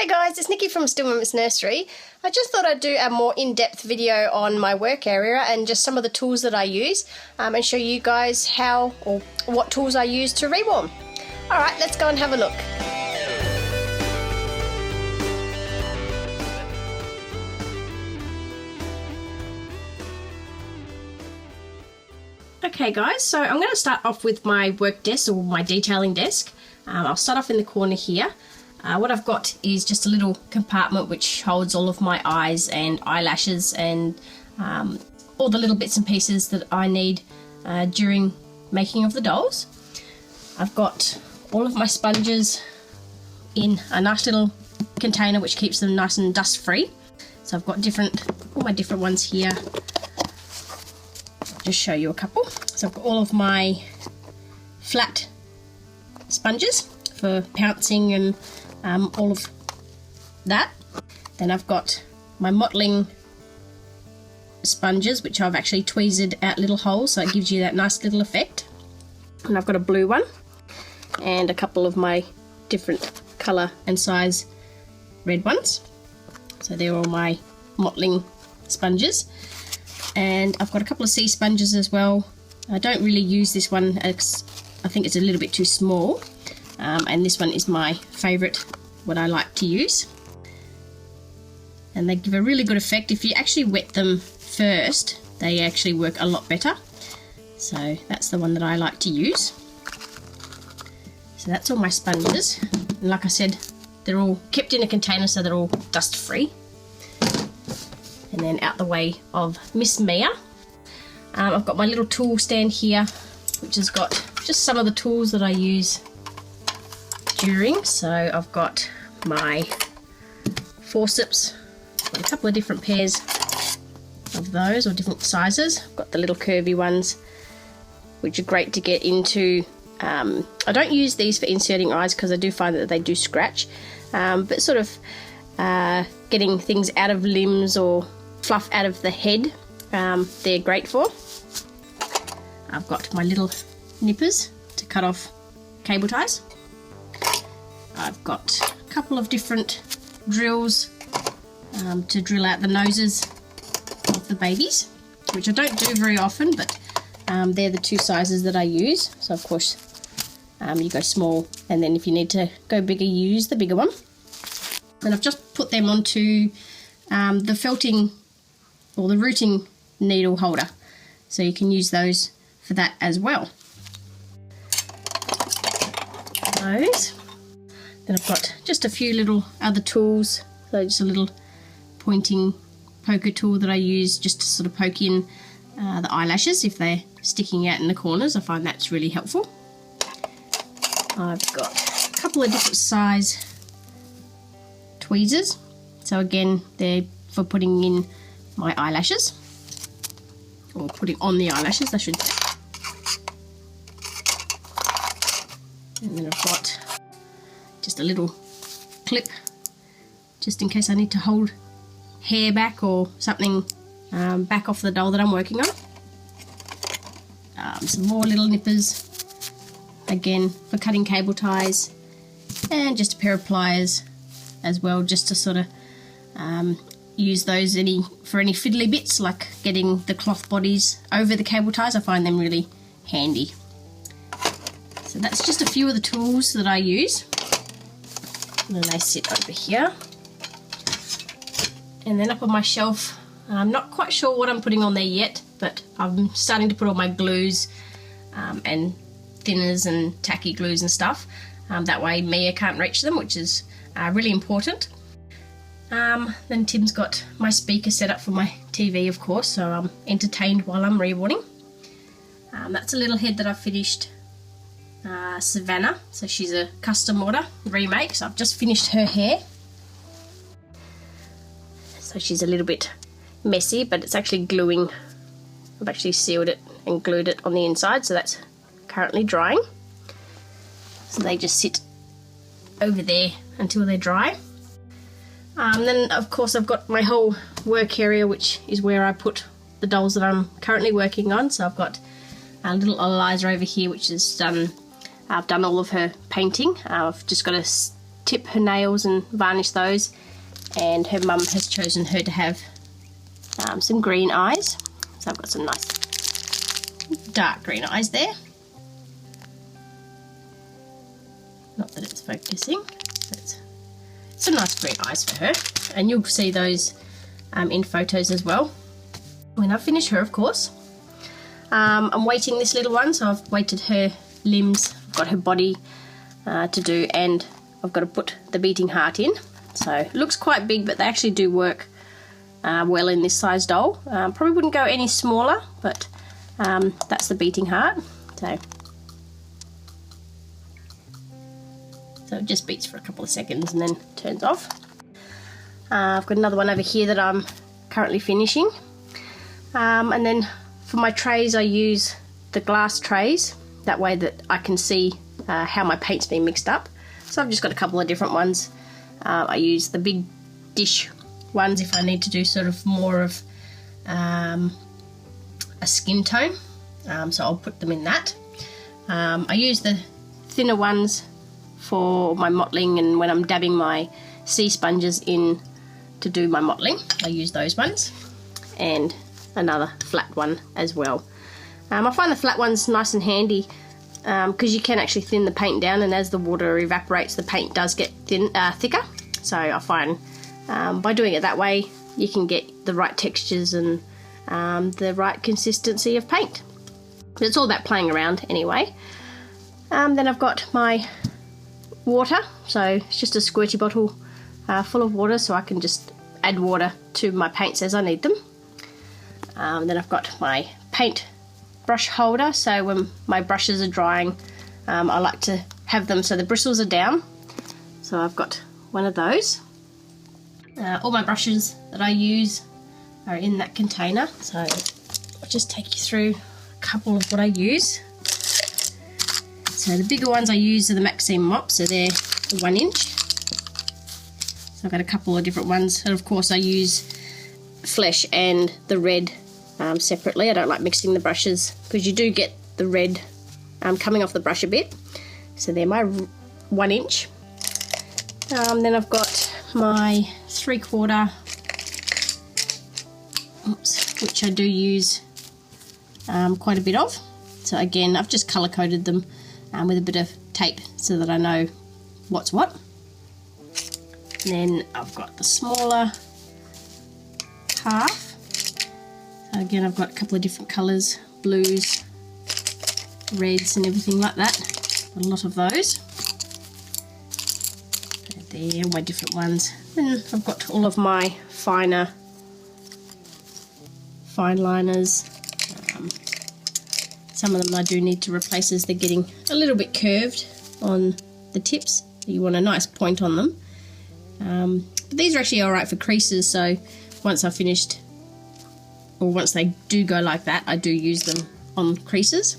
Hey guys, it's Nikki from Still Moments Nursery. I just thought I'd do a more in-depth video on my work area and just some of the tools that I use and show you guys how or what tools I use to reborn. Alright, let's go and have a look. Okay guys, so I'm going to start off with my work desk or my detailing desk. I'll start off in the corner here. What I've got is just a little compartment which holds all of my eyes and eyelashes and all the little bits and pieces that I need during making of the dolls. I've got all of my sponges in a nice little container which keeps them nice and dust free. So I've got all my different ones here. I'll just show you a couple. So I've got all of my flat sponges for pouncing and all of that. Then I've got my mottling sponges which I've actually tweezed out little holes so it gives you that nice little effect. And I've got a blue one and a couple of my different colour and size red ones. So they're all my mottling sponges. And I've got a couple of sea sponges as well. I don't really use this one as I think it's a little bit too small. And this one is my favourite, what I like to use. And they give a really good effect. If you actually wet them first, they actually work a lot better. So that's the one that I like to use. So that's all my sponges. And like I said, they're all kept in a container so they're all dust free. And then out the way of Miss Mia, I've got my little tool stand here, which has got just some of the tools that I use during. So I've got my forceps, got a couple of different pairs of those or different sizes. I've got the little curvy ones which are great to get into. I don't use these for inserting eyes because I do find that they do scratch, but sort of getting things out of limbs or fluff out of the head, they're great for. I've got my little nippers to cut off cable ties. I've got a couple of different drills to drill out the noses of the babies, which I don't do very often, but they're the two sizes that I use. So of course you go small, and then if you need to go bigger you use the bigger one. And I've just put them onto the felting or the rooting needle holder, so you can use those for that as well. Those. Then I've got just a few little other tools, so just a little pointing poker tool that I use just to sort of poke in the eyelashes if they're sticking out in the corners. I find that's really helpful. I've got a couple of different size tweezers, so again they're for putting in my eyelashes, or putting on the eyelashes I should say. And then I've got just a little clip just in case I need to hold hair back or something back off the doll that I'm working on. Some more little nippers, again for cutting cable ties, and just a pair of pliers as well, just to sort of use those for any fiddly bits like getting the cloth bodies over the cable ties. I find them really handy. So that's just a few of the tools that I use. And then they sit over here. And then up on my shelf, I'm not quite sure what I'm putting on there yet, but I'm starting to put all my glues and thinners and tacky glues and stuff. That way Mia can't reach them, which is really important. Then Tim's got my speaker set up for my TV, of course, so I'm entertained while I'm reborning. That's a little head that I finished, Savannah, so she's a custom order remake, so I've just finished her hair. So she's a little bit messy, but it's actually gluing. I've actually sealed it and glued it on the inside, so that's currently drying. So they just sit over there until they're dry. Then of course I've got my whole work area, which is where I put the dolls that I'm currently working on. So I've got a little Eliza over here, which is I've done all of her painting. I've just got to tip her nails and varnish those, and her mum has chosen her to have some green eyes. So I've got some nice dark green eyes there. Not that it's focusing, but it's some nice green eyes for her, and you'll see those in photos as well when I finish her, of course. I'm weighting this little one, so I've weighted her limbs, I've got her body to do, and I've got to put the beating heart in. So it looks quite big, but they actually do work well in this size doll. Probably wouldn't go any smaller, but that's the beating heart. So it just beats for a couple of seconds and then turns off. I've got another one over here that I'm currently finishing. And then for my trays, I use the glass trays. That way that I can see how my paint's been mixed up. So I've just got a couple of different ones. I use the big dish ones if I need to do sort of more of a skin tone. So I'll put them in that. I use the thinner ones for my mottling, and when I'm dabbing my sea sponges in to do my mottling, I use those ones, and another flat one as well. I find the flat ones nice and handy because you can actually thin the paint down, and as the water evaporates, the paint does get thicker. So I find by doing it that way, you can get the right textures and the right consistency of paint. But it's all about playing around anyway. Then I've got my water, so it's just a squirty bottle full of water, so I can just add water to my paints as I need them. Then I've got my paint brush holder, so when my brushes are drying, I like to have them so the bristles are down. So I've got one of those. All my brushes that I use are in that container, so I'll just take you through a couple of what I use. So the bigger ones I use are the Maxine mops, so they're 1 inch. So I've got a couple of different ones, and of course I use flesh and the red separately. I don't like mixing the brushes because you do get the red coming off the brush a bit. So they're my 1 inch. Then I've got my 3/4, which I do use quite a bit of. So again, I've just colour coded them with a bit of tape so that I know what's what. And then I've got the smaller half. So again, I've got a couple of different colours, blues, reds and everything like that. A lot of those. There, all my different ones. Then I've got all of my fine liners. Some of them I do need to replace as they're getting a little bit curved on the tips. You want a nice point on them. But these are actually alright for creases, so once I've finished, or once they do go like that, I do use them on creases.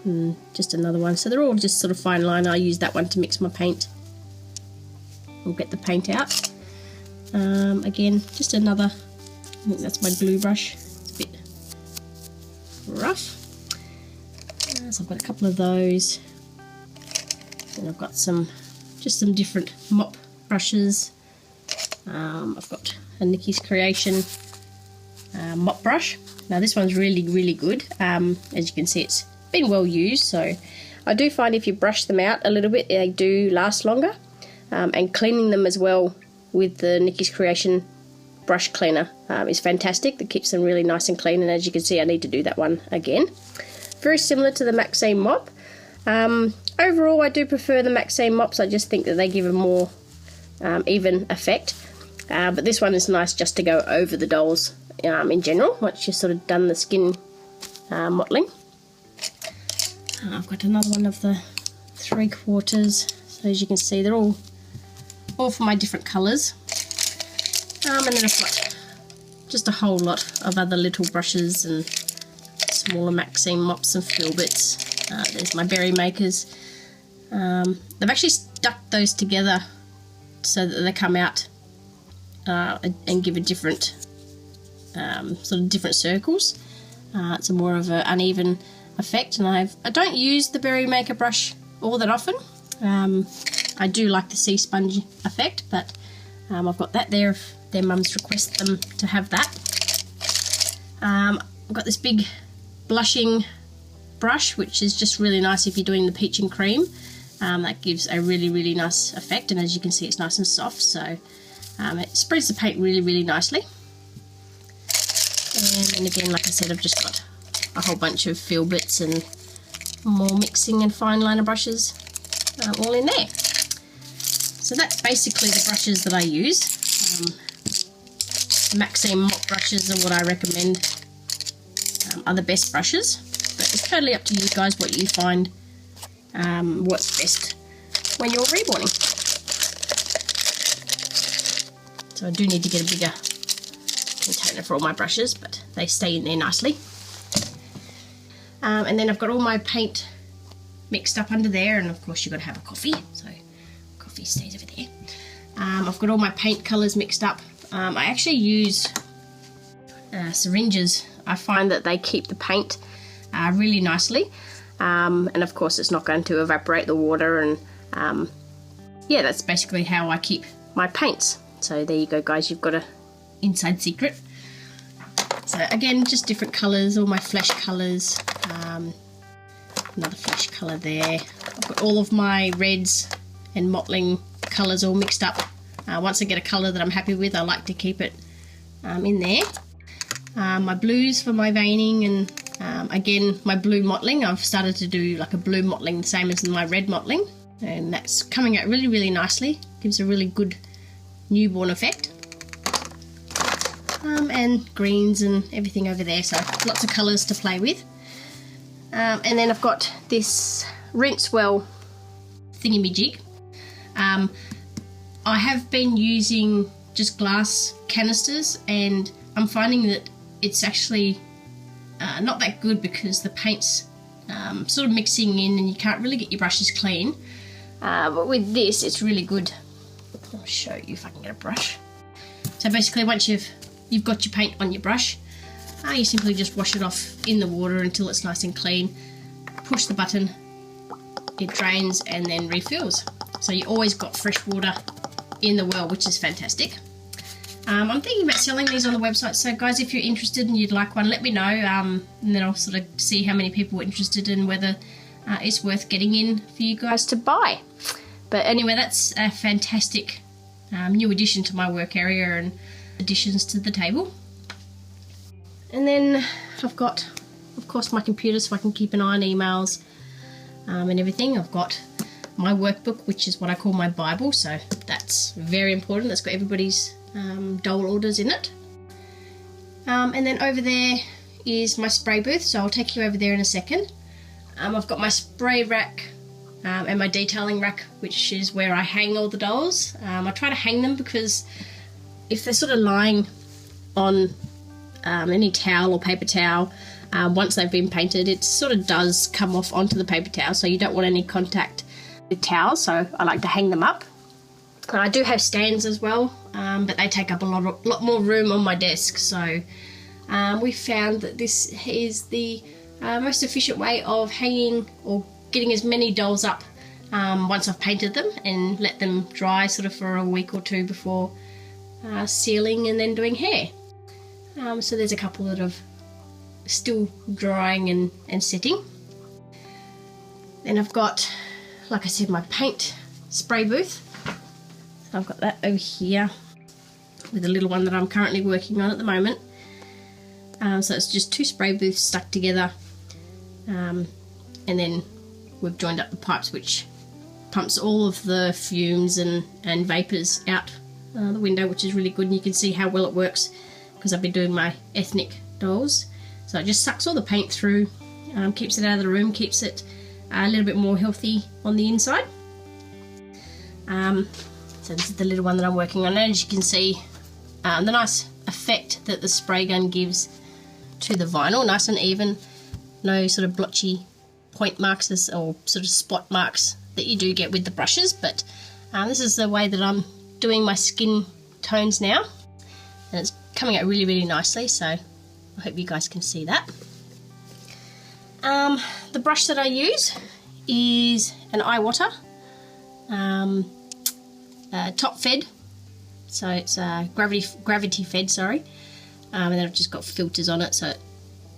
And just another one. So they're all just sort of fine line. I use that one to mix my paint. We'll get the paint out. Again, just another, I think that's my glue brush. It's a bit rough. So I've got a couple of those. And I've got just some different mop brushes. I've got a Nikki's Creation mop brush. Now this one's really, really good. As you can see, it's been well used. So I do find if you brush them out a little bit, they do last longer. And cleaning them as well with the Nikki's Creation brush cleaner is fantastic. That keeps them really nice and clean, and as you can see, I need to do that one again. Very similar to the Maxine mop. Overall, I do prefer the Maxine mops. I just think that they give a more even effect. But this one is nice just to go over the dolls in general, once you've sort of done the skin mottling. I've got another one of the 3/4. So as you can see, they're all for my different colours. And then I've got just a whole lot of other little brushes and smaller Maxine mops and filberts. There's my berry makers. They've actually stuck those together so that they come out and give a different sort of different circles. It's a more of an uneven effect, and I don't use the berry maker brush all that often. I do like the sea sponge effect, but I've got that there if their mums request them to have that. I've got this big blushing brush, which is just really nice if you're doing the peach and cream. That gives a really nice effect, and as you can see, it's nice and soft, so it spreads the paint really nicely. And then again, like I said, I've just got a whole bunch of fill bits and more mixing and fine liner brushes all in there. So that's basically the brushes that I use. Maxine mop brushes are what I recommend, are the best brushes, but it's totally up to you guys what you find what's best when you're reborning. So I do need to get a bigger container for all my brushes, but they stay in there nicely. And then I've got all my paint mixed up under there, and of course you've got to have a coffee, so coffee stays over there. I've got all my paint colours mixed up. I actually use syringes. I find that they keep the paint really nicely, and of course it's not going to evaporate the water, and yeah, that's basically how I keep my paints. So there you go guys, you've got a inside secret. So again, just different colours, all my flesh colours, another flesh colour there. I've got all of my reds and mottling colours all mixed up. Once I get a colour that I'm happy with, I like to keep it in there. My blues for my veining, and again my blue mottling. I've started to do like a blue mottling the same as my red mottling, and that's coming out really nicely. Gives a really good newborn effect. And greens and everything over there, so lots of colours to play with. And then I've got this rinse well thingy-majig. I have been using just glass canisters, and I'm finding that it's actually not that good because the paint's sort of mixing in and you can't really get your brushes clean. But with this, it's really good. I'll show you if I can get a brush. So basically, once you've got your paint on your brush, you simply just wash it off in the water until it's nice and clean. Push the button, it drains and then refills. So you always got fresh water in the well, which is fantastic. I'm thinking about selling these on the website, so guys, if you're interested and you'd like one, let me know, and then I'll sort of see how many people are interested and whether it's worth getting in for you guys to buy. But anyway, that's a fantastic new addition to my work area and additions to the table. And then I've got, of course, my computer so I can keep an eye on emails and everything. I've got my workbook, which is what I call my Bible, so that's very important. That's got everybody's dole orders in it. And then over there is my spray booth, so I'll take you over there in a second. I've got my spray rack and my detailing rack, which is where I hang all the dolls. I try to hang them because if they're sort of lying on any towel or paper towel, once they've been painted, it sort of does come off onto the paper towel, so you don't want any contact with towels, so I like to hang them up. And I do have stands as well, but they take up a lot more room on my desk, so we found that this is the most efficient way of hanging or getting as many dolls up once I've painted them, and let them dry sort of for a week or two before sealing and then doing hair. So there's a couple that are still drying and setting. Then I've got, like I said, my paint spray booth. So I've got that over here with the little one that I'm currently working on at the moment. So it's just two spray booths stuck together, and then we've joined up the pipes, which pumps all of the fumes and vapours out the window, which is really good, and you can see how well it works because I've been doing my ethnic dolls. So it just sucks all the paint through, keeps it out of the room, keeps it a little bit more healthy on the inside. So this is the little one that I'm working on, and as you can see, the nice effect that the spray gun gives to the vinyl, nice and even, no sort of blotchy point marks or sort of spot marks that you do get with the brushes. But this is the way that I'm doing my skin tones now, and it's coming out really nicely, so I hope you guys can see that. The brush that I use is an Iwata. top fed, so it's gravity fed, sorry. And then I've just got filters on it so it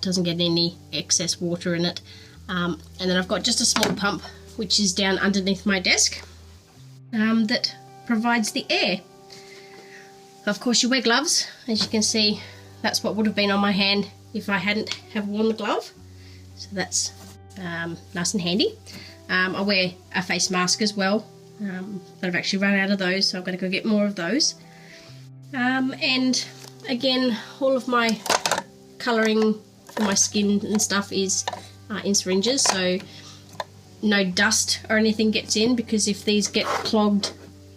doesn't get any excess water in it. And then I've got just a small pump which is down underneath my desk that provides the air. Of course you wear gloves, as you can see. That's what would have been on my hand if I hadn't have worn the glove, so that's nice and handy. I wear a face mask as well, but I've actually run out of those, so I'm going to go get more of those. And again, all of my colouring for my skin and stuff is in syringes, so no dust or anything gets in, because if these get clogged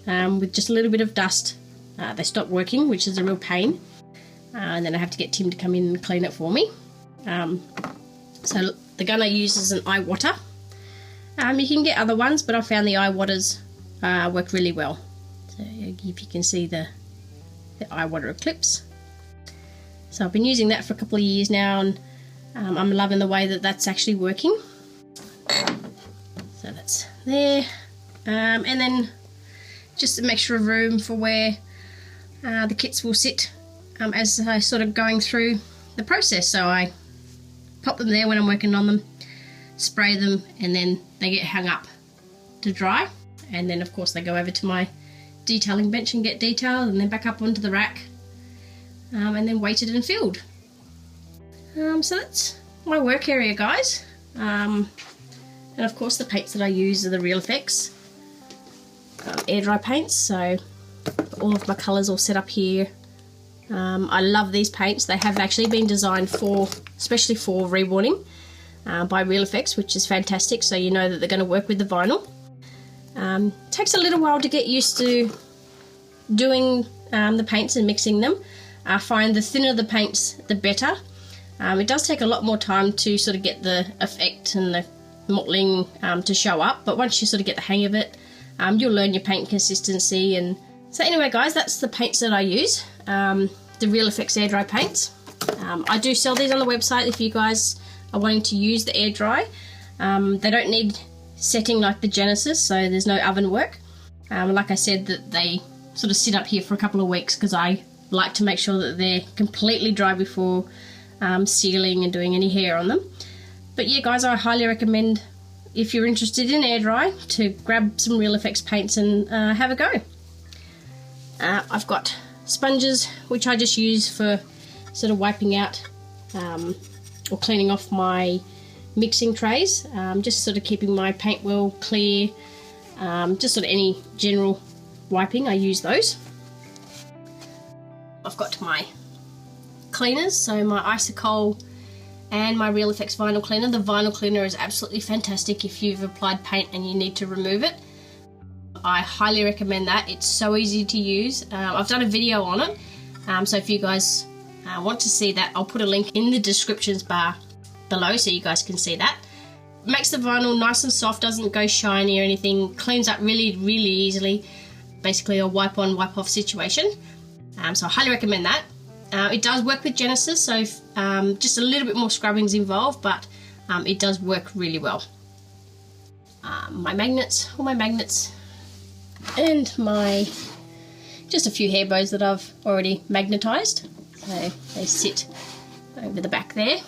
with just a little bit of dust, they stop working, which is a real pain. And then I have to get Tim to come in and clean it for me. So the gun I use is an eye water. You can get other ones, but I found the eye waters work really well. So if you can see the eye water clips. So I've been using that for a couple of years now, and I'm loving the way that that's actually working. So that's there. And then just an extra room for where the kits will sit as I sort of going through the process. So I pop them there when I'm working on them, spray them, and then they get hung up to dry, and then of course they go over to my detailing bench and get detailed, and then back up onto the rack, and then weighted and filled. So that's my work area, guys. And of course the paints that I use are the Real Effects air dry paints, so all of my colours all set up here. I love these paints. They have actually been designed for, especially for reborning by Real Effects, which is fantastic, so you know that they're going to work with the vinyl. Takes a little while to get used to doing the paints and mixing them. I find the thinner the paints, the better. It does take a lot more time to sort of get the effect and the mottling to show up, but once you sort of get the hang of it, you'll learn your paint consistency. And so anyway, guys, that's the paints that I use, the Real Effects air dry paints. I do sell these on the website if you guys are wanting to use the air dry. They don't need setting like the Genesis, so there's no oven work. Like I said, that they sort of sit up here for a couple of weeks because I like to make sure that they're completely dry before sealing and doing any hair on them. But yeah, guys, I highly recommend, if you're interested in air dry, to grab some Real Effects paints and have a go. I've got sponges which I just use for sort of wiping out or cleaning off my mixing trays, just sort of keeping my paint well clear, just sort of any general wiping, I use those. I've got my cleaners, so my xoxo and my Real Effects vinyl cleaner. The vinyl cleaner is absolutely fantastic if you've applied paint and you need to remove it. I highly recommend that. It's so easy to use. I've done a video on it, so if you guys want to see that, I'll put a link in the descriptions bar below so you guys can see that. It makes the vinyl nice and soft, doesn't go shiny or anything, cleans up really easily, basically a wipe on wipe off situation. So I highly recommend that. It does work with Genesis, so just a little bit more scrubbing's involved, but it does work really well. My magnets, all my magnets, and just a few hair bows that I've already magnetised. So they sit over the back there.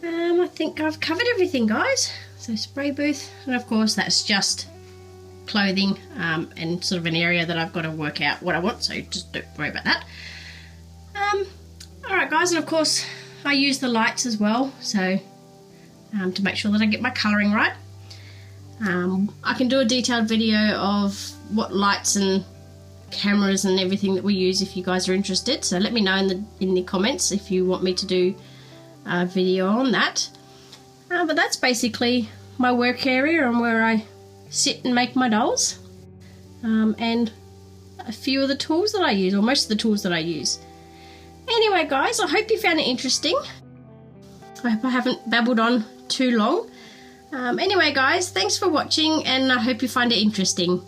I think I've covered everything, guys. So spray booth, and of course that's just clothing and sort of an area that I've got to work out what I want, so just don't worry about that. Alright guys, and of course I use the lights as well, so to make sure that I get my colouring right. I can do a detailed video of what lights and cameras and everything that we use if you guys are interested, so let me know in the comments if you want me to do a video on that. But that's basically my work area and where I sit and make my dolls, and a few of the tools that I use, or most of the tools that I use. Anyway guys, I hope you found it interesting. I hope I haven't babbled on too long. Anyway guys, thanks for watching, and I hope you find it interesting.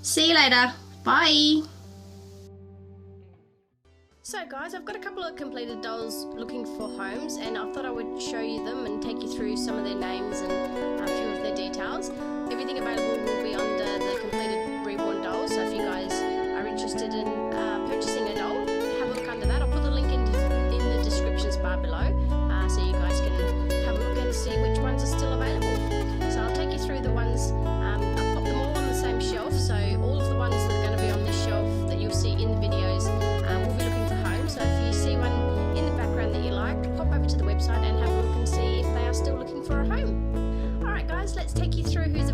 See you later. Bye. So guys, I've got a couple of completed dolls looking for homes, and I thought I would show you them and take you through some of their names and a few of their details. Everything available will be under the website and have a look and see if they are still looking for a home. Alright guys, let's take you through who's